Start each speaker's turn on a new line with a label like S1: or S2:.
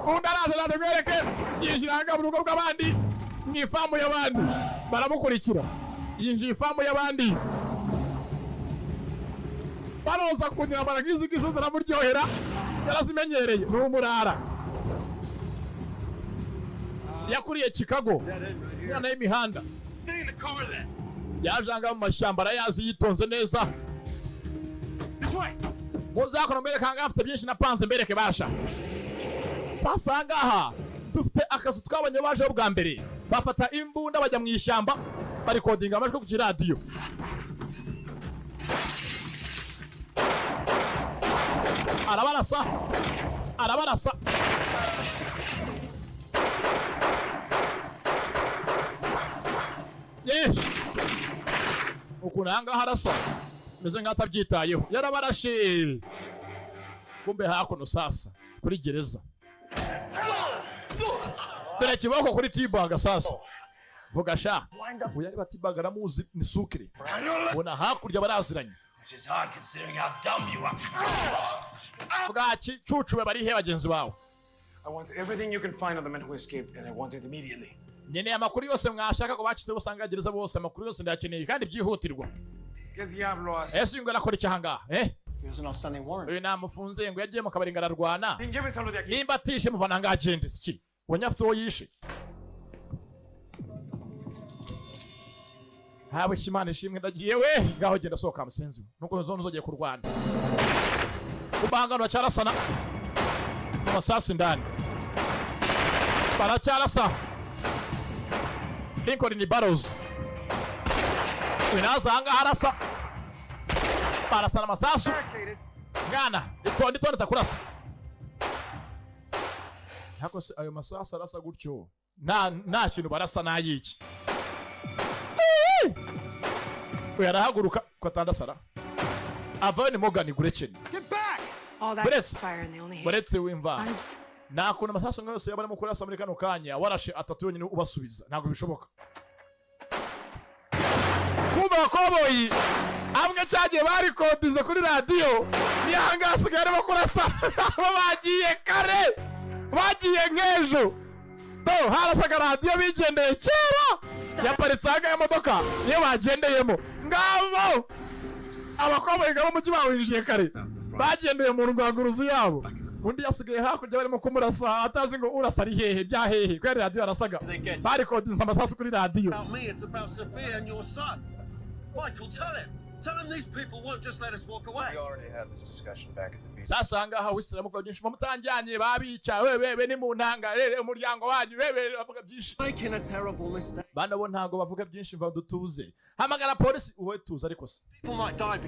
S1: undaraje natemwereke yinjiranga mu rugo rw'abandi mwifamu y'abandi baramukurikira yinjiye ifamu y'abandi baroza kunyira baragize gizo zaramuryohera yarazimenyereye n'umurara yakuriye Chicago mwana y'imihanda yajanga mu mashyamba arayazi yitonze neza muzakora mbere kanga afite byinshi napanze mbereke basha sasa ngaha dufite akazu twabonye baje bwa mbere bafata imbunda bajya mu ishyamba bari kodinga amajwi ku radio arabarasa yes ukunanga harasa meze ngatabyitayeho yarabarashe kumbe hakuno sasa kuri gereza dore kiboko kuri T-Bag sasa vuga sha uyari batibaga ramuzi ni sukire bona hakurya baraziranye
S2: which is hard considering how dumb you are.
S1: Bwachi cucuwe bari he bagenzi bawe.
S3: I want everything you can find on the men who escaped, and I want it immediately.
S1: Nyene amakuru yose mwashaka ko bacize busanga gereza bose amakuru yose ndakeneye kandi byihutirwa.
S3: Que diablo hace?
S1: Ese ngo nakora cyahanga
S4: He was an outstanding warrant.
S1: Uyu namufunze ngo yagiye mu kabaringara rwana.
S3: Llévenselo de aquí.
S1: Nimba atishe muvana nga agende siki. Wanyafite uwo yishe. Hawe shimane shimwe ndagiye we ngaho genda soka musenzi. Nuko zono zogiye ku Rwanda. Kubanga no cyarasana. Masasi ndani. Baracyarasa. Lincoln Barrows. Inaza anga harasa. Barasana masasu. Ngana, itondi takurasa. Hako se ayo masasu arasa gutyo. Na kintu barasa nayiki. Uyarahaguruka kwatandasara. Avani Morgan Gretchen.
S5: Get back! All that fire and they only hit.
S1: Baretse wimva. Nakuna masasu ngose yabarimo kurasa muri kano kanya warashe atatu yonyine ubasubiza ntago bishoboka. Kuba koboyi amwe cyagiye bari kodize kuri radio nihangasigaye arimo kurasa bagiye kare bagiye nkejo do harasaga radio bigendeye kera yaparitse aga imodoka niyo bagendeyemo ngabo abakoboyi ngabo mu kibaho injiye kare bagendeye mu rwanguruzu yabo undi yasigaye hakurya barimo kumurasa atazi ngo urasa ari hehe bya hehe kwere radio arasaga bari kodize amasasu kuri radio.
S6: Michael, tell him these people won't just let us walk away.
S4: We already had this discussion back at the visa.
S1: Sasa ngaha wisiramu kwa byinshi bamutanjanye babica wewe ni munanga rere umuryango wanyu wewe bavuga byinshi.
S6: Making a terrible mistake.
S1: Bana bo ntago bavuga byinshi mva dutuze hamagara polisi uwe tuza ariko se.
S6: People might die